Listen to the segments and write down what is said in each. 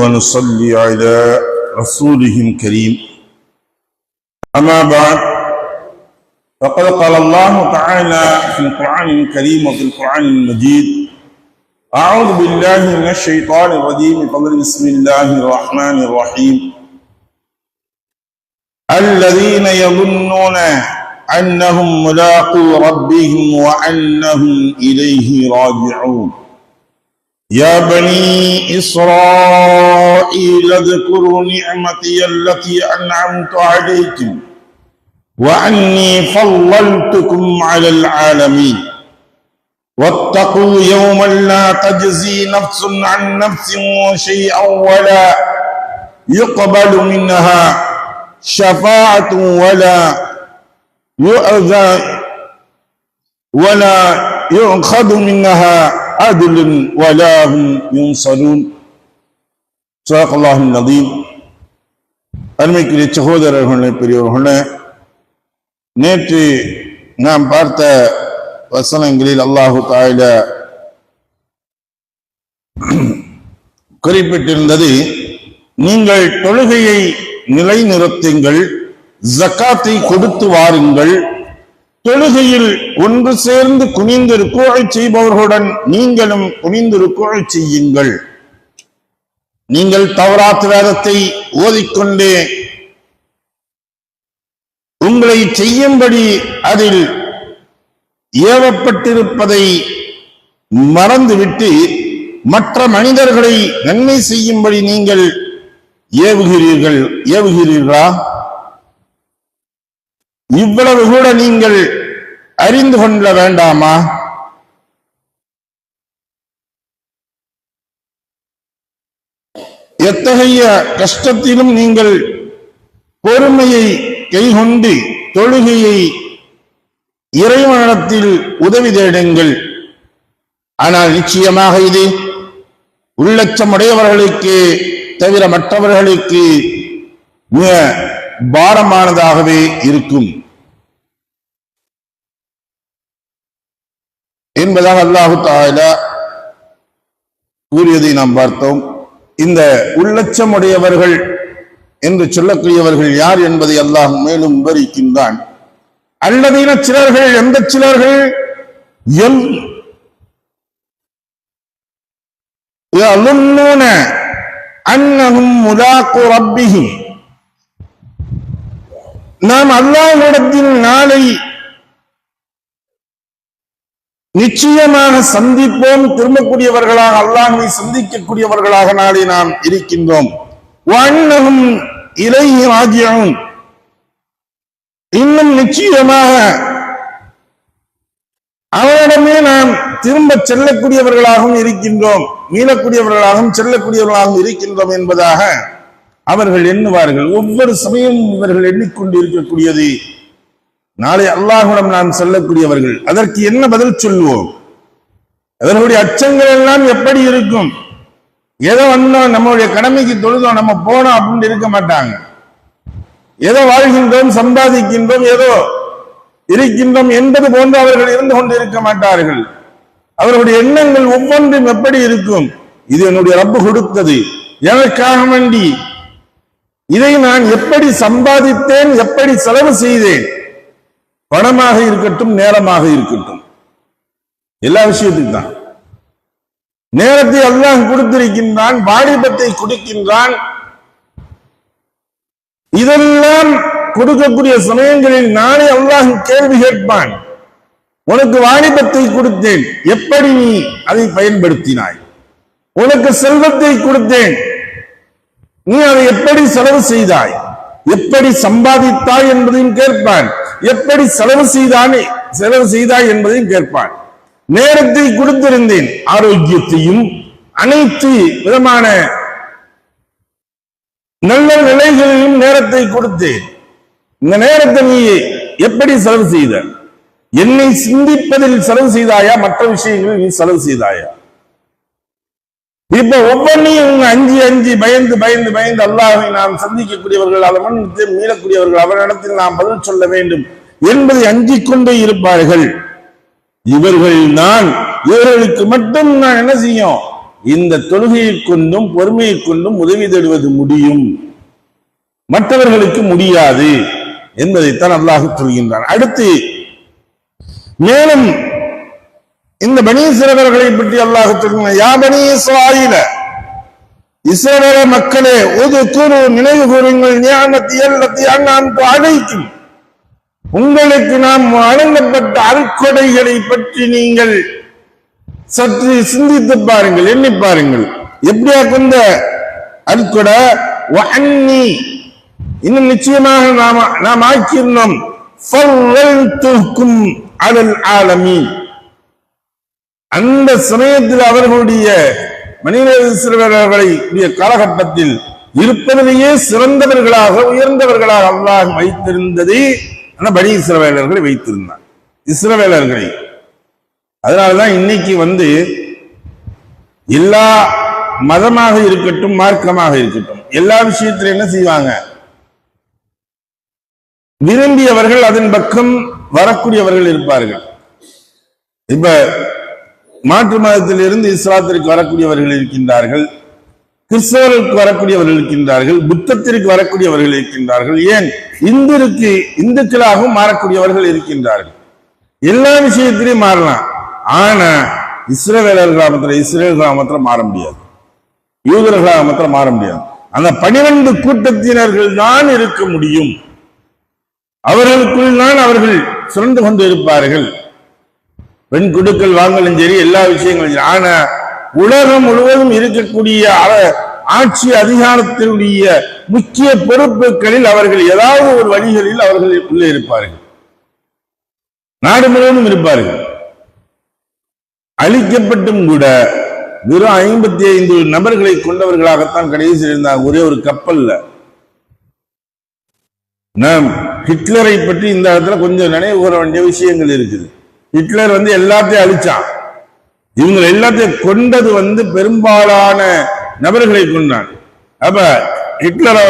ونصلي على رسوله الكريم أما بعد فقد قال الله تعالى في القرآن الكريم وفي القرآن المجيد أعوذ بالله من الشيطان الرجيم بسم الله الرحمن الرحيم الذين يظنون أنهم ملاقو ربهم وأنهم إليه راجعون يا بني إسرائيل اذكروا نعمتي التي أنعمت عليكم وأني فضلتكم على العالمين واتقوا يوما لا تجزي نفس عن نفس شيئا ولا يقبل منها شفاعة ولا يؤخذ منها عدل ولا هم ينصرون. صدق الله العظيم. அருமைக்குரிய சகோதரர்களே, பெரியவர்களே, நேற்று நாம் பார்த்த வசனங்களில் அல்லாஹு தஆலா குறிப்பிட்டிருந்தது, நீங்கள் தொழுகையை நிலைநிறுத்துங்கள், ஜக்காத்தை கொடுத்து வாருங்கள், தொழுகையில் ஒன்று சேர்ந்து குனிந்து ருக்கூஅ் செய்பவர்களுடன் நீங்களும் குனிந்து ருக்கூஅ் செய்யுங்கள். நீங்கள் தௌராத் வேதத்தை ஓதிக்கொண்டே உங்களை செய்யும்படி அதில் ஏவப்பட்டிருப்பதை மறந்துவிட்டு மற்ற மனிதர்களை நன்மை செய்யும்படி நீங்கள் ஏவுகிறீர்களா? இவ்வளவு கூட நீங்கள் அறிந்து கொள்ள வேண்டாமா? எத்தகைய கஷ்டத்திலும் நீங்கள் பொறுமையை கைகொண்டு தொழுகையை இறைவனிடத்தில் உதவி தேடுங்கள். ஆனால் நிச்சயமாக இது உள்ளச்சமுடையவர்களுக்கு தவிர மற்றவர்களுக்கு மிக பாரமானதாகவே இருக்கும் என்பதாக அல்லாஹு தஆலா கூறியதை நாம் பார்த்தோம். இந்த உள்ளச்சமுடையவர்கள் என்று சொல்லக்கூடியவர்கள் யார் என்பதை அல்லாஹ் மேலும் விவரிக்கின்றான். அல்லதீன சிலர்கள், எந்த சிலர்கள்? யظنون أنهم ملاقو ربهم, நாம் அல்லாஹ்விடத்தில் நாளை நிச்சயமாக சந்திப்போம், திரும்பக்கூடியவர்களாக அல்லாஹ்வை சந்திக்கக்கூடியவர்களாக நாளை நாம் இருக்கின்றோம். وأنهم إليه راجعون, இன்னும் நிச்சயமாக அவரிடமே நாம் திரும்ப செல்லக்கூடியவர்களாகவும் இருக்கின்றோம், மீளக்கூடியவர்களாகவும் செல்லக்கூடியவர்களாகவும் இருக்கின்றோம் என்பதாக அவர்கள் எண்ணுவார்கள். ஒவ்வொரு சமயமும் இவர்கள் எண்ணிக்கொண்டு இருக்கக்கூடியது நாளை அல்லாஹ்விடம் நாம் செல்லக்கூடியவர்கள். அதற்கு என்ன பதில் சொல்லுவோம்? அவர்களுடைய அச்சங்கள் எல்லாம் எப்படி இருக்கும்? ஏதோ வந்தோம், நம்மளுடைய கடமைக்கு தொழுதோம், நம்ம போனோம் அப்படின்னு இருக்க மாட்டாங்க. ஏதோ வாழ்கின்றோம், சம்பாதிக்கின்றோம், ஏதோ இருக்கின்றோம் என்பது போன்று அவர்கள் இருந்து கொண்டு இருக்க மாட்டார்கள். அவர்களுடைய எண்ணங்கள் ஒவ்வொன்றும் எப்படி இருக்கும்? இது என்னுடைய ரப்பு கொடுத்தது, எனக்காக வேண்டி இதை நான் எப்படி சம்பாதித்தேன், எப்படி செலவு செய்தேன், பணமாக இருக்கட்டும், நேரமாக இருக்கட்டும், எல்லா விஷயத்துக்கும் தான். நேரத்தை அல்லாஹ் கொடுத்திருக்கின்றான், வாலிபத்தை கொடுக்கின்றான். இதெல்லாம் கொடுக்கக்கூடிய சமயங்களில் நாளை அல்லாஹ் கேள்வி கேட்பான். உனக்கு வாலிபத்தை கொடுத்தேன், எப்படி நீ அதை பயன்படுத்தினாய்? உனக்கு செல்வத்தை கொடுத்தேன், நீ அதை எப்படி செலவு செய்தாய், எப்படி சம்பாதித்தாய் என்பதையும் கேட்பான். எப்படி செலவு செய்தாய் என்பதையும் கேட்பான். நேரத்தை கொடுத்திருந்தேன், ஆரோக்கியத்தையும் அனைத்து விதமான நல்ல நிலைகளிலும் நேரத்தை கொடுத்தேன். இந்த நேரத்தை நீ எப்படி செலவு செய்த? என்னை சிந்திப்பதில் செலவு செய்தாயா, மற்ற விஷயங்களில் நீ செலவு செய்தாயா? இப்ப ஒவ்வொன்றையும் அஞ்சி அஞ்சி பயந்து பயந்து பயந்து அல்லாஹ்வை நாம் சந்திக்கக்கூடியவர்கள், அவன் மீளக்கூடியவர்கள், அவரிடத்தில் நாம் பதில் சொல்ல வேண்டும் என்பதை அஞ்சிக் கொண்டே இருப்பார்கள். இவர்களுக்கு மட்டும் நான் என்ன செய்யும், இந்த தொழுகையை கொண்டும் பொறுமையை கொண்டும் உதவி தேடுவது முடியும், மற்றவர்களுக்கு முடியாது என்பதைத்தான் அல்லாஹ் சொல்கின்றான். அடுத்து மேலும் இந்த பனீ இஸ்ரவேலர்களை பற்றி அல்லாஹ் சொல்கிறான், யா பனீ இஸ்ராயீல, இஸ்ரவேல மக்களே, உதுகுரு, நினைவு கூறுங்கள், நிஅமத்தி அல்லத்தி அன்அம்து அலைக்கும், உங்களுக்கு நாம் வழங்கப்பட்ட அருட்கொடைகளை பற்றி நீங்கள் சற்று சிந்தித்து பாருங்கள், எண்ணி பாருங்கள். எப்படியா கொண்ட அருட்கொடை, வஅன்னி, இன்னும் நிச்சயமாக நாம் ஆக்கியிருந்தோம், ஃபர்ரல்துக்கும் அலல் ஆலமீன், அந்த சமயத்தில் அவர்களுடைய மனித இஸ்ரவேலர்களுடைய காலகட்டத்தில் இருப்பதிலேயே சிறந்தவர்களாக உயர்ந்தவர்களாக அல்லாஹ் வைத்திருந்தது அந்த பனி இஸ்ரவேலர்களை வைத்திருந்தார், இஸ்ரவேலர்களை. அதனாலதான் இன்னைக்கு எல்லா மதமாக இருக்கட்டும், மார்க்கமாக இருக்கட்டும், எல்லா விஷயத்திலும் என்ன செய்வாங்க, விரும்பியவர்கள் அதன் பக்கம் வரக்கூடியவர்கள் இருப்பார்கள். இப்ப மாற்று மதத்திலிருந்து இஸ்லாத்திற்கு வரக்கூடியவர்கள் இருக்கின்றார்கள், கிறிஸ்தவர்களுக்கு வரக்கூடியவர்கள் இருக்கின்றார்கள், புத்தத்திற்கு வரக்கூடியவர்கள் இருக்கின்றார்கள், ஏன் இந்துக்களாகவும் மாறக்கூடியவர்கள் இருக்கின்றார்கள். எல்லா விஷயத்திலையும் மாறலாம். ஆனா இஸ்ரவேலர்களாக மாத்திரம் மாற முடியாது, யூதர்களாக மாத்திரம் மாற முடியாது. அந்த 12 கூட்டத்தினர்கள் தான் இருக்க முடியும். அவர்களுக்குள் தான் அவர்கள் சுரண்டு கொண்டு இருப்பார்கள். பெண் குடுக்கல் வாங்கலும் சரி, எல்லா விஷயங்களும் சரி. ஆனா உலகம் முழுவதும் இருக்கக்கூடிய ஆட்சி அதிகாரத்தினுடைய முக்கிய பொறுப்புகளில் அவர்கள் ஏதாவது ஒரு வழிகளில் அவர்கள் உள்ளே இருப்பார்கள், நாடு முழுவதும் இருப்பார்கள். அழிக்கப்பட்டும் கூட வெறும் 55 நபர்களை கொண்டவர்களாகத்தான் கடைசியில் இருந்தாங்க, ஒரே ஒரு கப்பல்ல. நாம் ஹிட்லரை பற்றி இந்த இடத்துல கொஞ்சம் நினைவு கூற வேண்டிய விஷயங்கள் இருக்குது. ஹிட்லர் எல்லாத்தையும் அழிச்சான். இவங்க எல்லாத்தையும் கொண்டது பெரும்பாலான நபர்களை கொண்டான். அப்ப ஹிட்லரை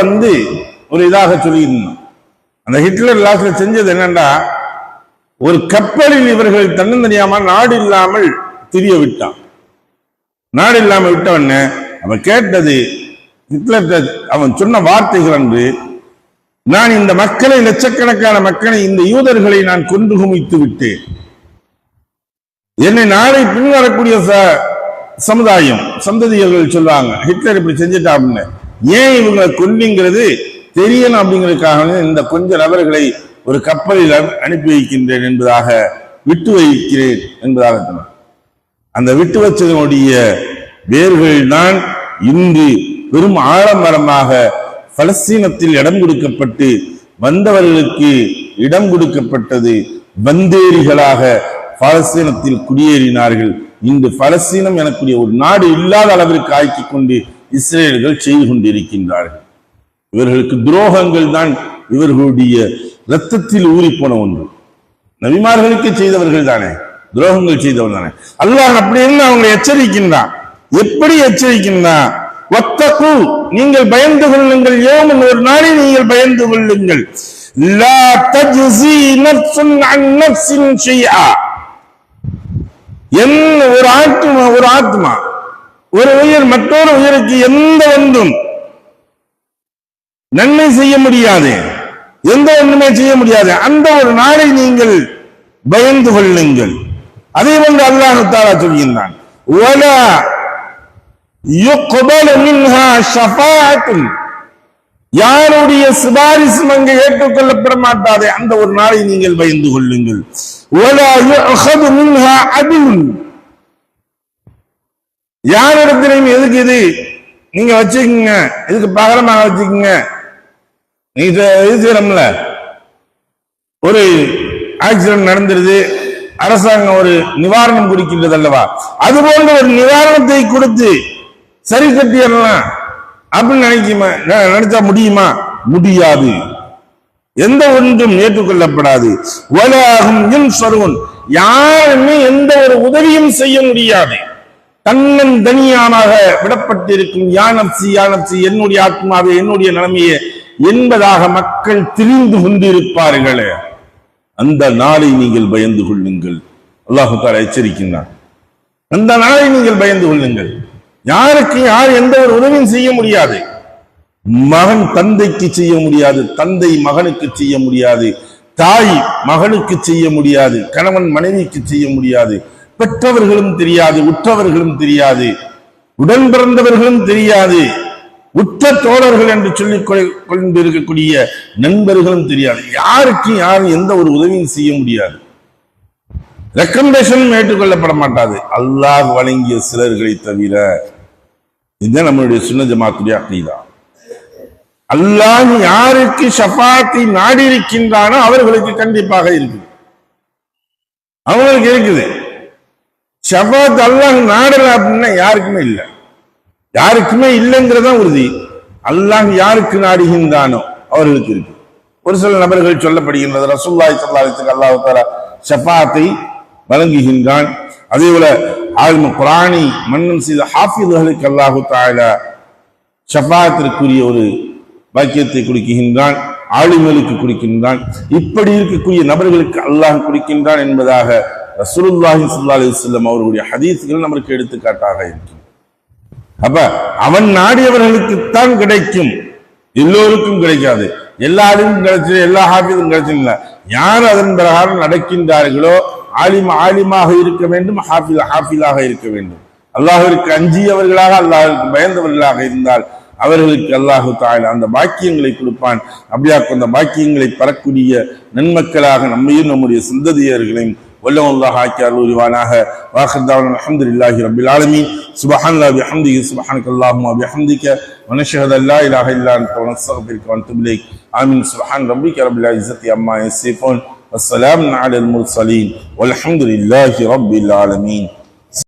ஒரு இதாக சொல்லியிருந்தான். அந்த ஹிட்லர் லாஸ்ட்ல செஞ்சது என்னன்னா, ஒரு கப்பலில் இவர்கள் தன்னந்தனியாம நாடு இல்லாமல் திரிய விட்டான். நாடு இல்லாமல் விட்டவன அவன் கேட்டது, ஹிட்லர் அவன் சொன்ன வார்த்தைகள் என்று, நான் இந்த மக்களை, லட்சக்கணக்கான மக்களை, இந்த யூதர்களை நான் கொண்டு குமித்து விட்டேன். என்னை நாளை பின்வரக்கூடிய சமுதாயம், சந்ததியர்கள் சொல்லுவாங்க, ஹிட்லர் இப்படி செஞ்சுட்டான்னு, ஏன் இவங்களை கொல்லிங்கிறது தெரியணும் அப்படிங்கிறதுக்காக இந்த கொஞ்ச நபர்களை ஒரு கப்பலில் அனுப்பி வைக்கின்றேன் என்பதாக, விட்டு வைக்கிறேன் என்பதாக சொன்னார். அந்த விட்டு வச்சதனுடைய வேர்கள் தான் இன்று பெரும் ஆழமரமாக பலஸ்தீனத்தில் இடம் கொடுக்கப்பட்டு வந்தவர்களுக்கு இடம் கொடுக்கப்பட்டது. வந்தேரிகளாக பாலஸ்தீனத்தில் குடியேறினார்கள். இன்று பலஸ்தீனம் எனக்குரிய ஒரு நாடு இல்லாத அளவிற்கு ஆக்கிக் கொண்டு இஸ்ரேலர்கள் செய்து கொண்டிருக்கின்றார்கள். இவர்களுக்கு துரோகங்கள் தான் இவர்களுடைய இரத்தத்தில் ஊறி போன ஒன்று. நபிமார்களுக்கு செய்தவர்கள் தானே, துரோகங்கள் செய்தவர்கள் தானே. அல்லாஹ் அப்படி இருந்து அவங்களை எச்சரிக்கின்றான். எப்படி எச்சரிக்கின்றான்? வத்தகு, நீங்கள் பயந்து கொள்ளுங்கள், யௌமன், ஒரு நாளை நீங்கள் பயந்து கொள்ளுங்கள், லா தஜ்ஸி நஃப்ஸுன் அன் நஃப்ஸின் ஷைஆ, ஒரு ஆத்மா ஒரு உயிர் மற்றொரு உயிருக்கு எந்த ஒன்றும் நன்மை செய்ய முடியாது, எந்த ஒன்றுமே செய்ய முடியாது. அந்த ஒரு நாளை நீங்கள் பயந்து கொள்ளுங்கள். அதே போன்று அல்லாஹ் தஆலா சொல்கின்றான், வலா யுக்பலு மின்ஹா ஷஃபாஅத்துன், யாருடைய சிபாரிசும் அங்கு ஏற்றுக்கொள்ளப்பட மாட்டாதே, அந்த ஒரு நாளை நீங்கள் பயந்து கொள்ளுங்கள். வலா யுஅஹது மின்ஹா அத்லுன், யாரிடத்திலையும் எதுக்கு இது நீங்க வச்சுக்கீங்க, இதுக்கு பகரமாக வச்சுக்கீங்க, நீங்க இது செய்யறோம்ல, ஒரு ஆக்சிடென்ட் நடந்துருது, அரசாங்கம் ஒரு நிவாரணம் கொடுக்கின்றது அல்லவா, அது போன்ற ஒரு நிவாரணத்தை கொடுத்து சரி கட்டிடலாம் அப்படின்னு நினைச்சா முடியுமா? முடியாது. எந்த ஒன்றும் ஏற்றுக்கொள்ளப்படாது. வலாஹும் யுன்ஸரூன், யாருமே எந்த ஒரு உதவியும் செய்ய முடியாது. தன்னன் தனியாக விடப்பட்டிருக்கும், யா நப்சி யா நப்சி, என்னுடைய ஆத்மாவே, என்னுடைய நிலைமையே என்பதாக மக்கள் திரிந்து கொண்டிருப்பார்களே, அந்த நாளை நீங்கள் பயந்து கொள்ளுங்கள். அல்லாஹ் தஆலா எச்சரிக்கின்றார், அந்த நாளை நீங்கள் பயந்து கொள்ளுங்கள். யாருக்கு யார் எந்த ஒரு உதவியும் செய்ய முடியாது. மகன் தந்தைக்கு செய்ய முடியாது, தந்தை மகனுக்கு செய்ய முடியாது, தாய் மகனுக்கு செய்ய முடியாது, கணவன் மனைவிக்கு செய்ய முடியாது, பெற்றவர்களும் தெரியாது, உற்றவர்களும் தெரியாது, உடன் பிறந்தவர்களும் தெரியாது, உற்ற தோழர்கள் என்று சொல்லிக் கொண்டிருக்கக்கூடிய நண்பர்களும் தெரியாது. யாருக்கு யாரும் எந்த ஒரு உதவியும் செய்ய முடியாது. ரெக்கமெண்டேஷனும் ஏற்றுக்கொள்ளப்பட மாட்டாது அல்லாஹ் வழங்கிய சிலர்களை தவிர. இதுதான் நம்மளுடைய சுன்னத் ஜமாத்துடைய அகீதா. அல்லாஹ் யாருக்கு ஷஃபாத்தை நாடி இருக்கின்றானோ அவர்களுக்கு கண்டிப்பாக இருக்குது, அவங்களுக்கு இருக்குது. ஷஃபாத் அல்லாஹ் நாடல அப்படின்னா யாருக்குமே இல்லை, யாருக்குமே இல்லைங்கிறதான் உறுதி. அல்லாஹ் யாருக்கு நாடுகின்றானோ அவர்களுக்கு இருக்கு. ஒரு சில நபர்கள் சொல்லப்படுகின்றது ரசூலுல்லாஹி ஸல்லல்லாஹு அலைஹி வஸல்லம் அல்லாஹ் தஆலா ஷஃபாத்தை வழங்குகின்றான். அதே போல ஆலிம் குர்ஆனை மன்னன் செய்த ஹாஃபிதுகளுக்கு அல்லாஹ் தஆலா ஷஃபாத்திற்குரிய ஒரு பாக்கியத்தை கொடுக்கின்றான், ஆலிம்களுக்கு கொடுக்கின்றான். இப்படி இருக்கக்கூடிய நபர்களுக்கு அல்லாஹ் கொடுக்கின்றான் என்பதாக ரசூலுல்லாஹி ஸல்லல்லாஹு அலைஹி வஸல்லம் அவர்களுடைய ஹதீஸ்கள் நமக்கு எடுத்துக்காட்டாக இருக்கும். அப்ப அவன் நாடியவர்களுக்குத்தான் கிடைக்கும், எல்லோருக்கும் கிடைக்காது. எல்லாரும் கிடைச்சது, எல்லா ஹாஃபிதும் கிடைச்சதில்லை. யார் அதன் பிரகாரம் நடக்கின்றார்களோ ஆலிமாக இருக்க வேண்டும், ஹாஃபிதாக இருக்க வேண்டும். அல்லாஹ்விற்கு அஞ்சியவர்களாக, அல்லாஹ்விற்கு பயந்தவர்களாக இருந்தால் அவர்களுக்கு அல்லாஹு தஆலா அந்த பாக்கியங்களை கொடுப்பான். அப்படியாக்கும் அந்த பாக்கியங்களை பெறக்கூடிய நன்மக்களாக நம்மையும் நம்முடைய சந்ததியர்களையும் வல்லஹு அல்லாஹ் ஆக்கி அருள்வானாக. வாஹிர் தஅவானா அல்ஹம்துலில்லாஹி ரப்பில் ஆலமீன். சுப்ஹானல்லாஹி வபிஹம்திஹி சுப்ஹானக்கல்லாஹும்ம வபிஹம்திக வ நஷ்ஹது அல்லா லா இலாஹா இல்லா அன்த வ நஸ்தக்ஃபிருக வ நதுபு இலைக். ஆமீன். சுப்ஹான ரப்பிக ரப்பில் இஸ்ஸத்தி அம்மா யசிஃபூன் வஸ்ஸலாமு அலல் முர்ஸலீன் வல்ஹம்துலில்லாஹி ரப்பில் ஆலமீன்.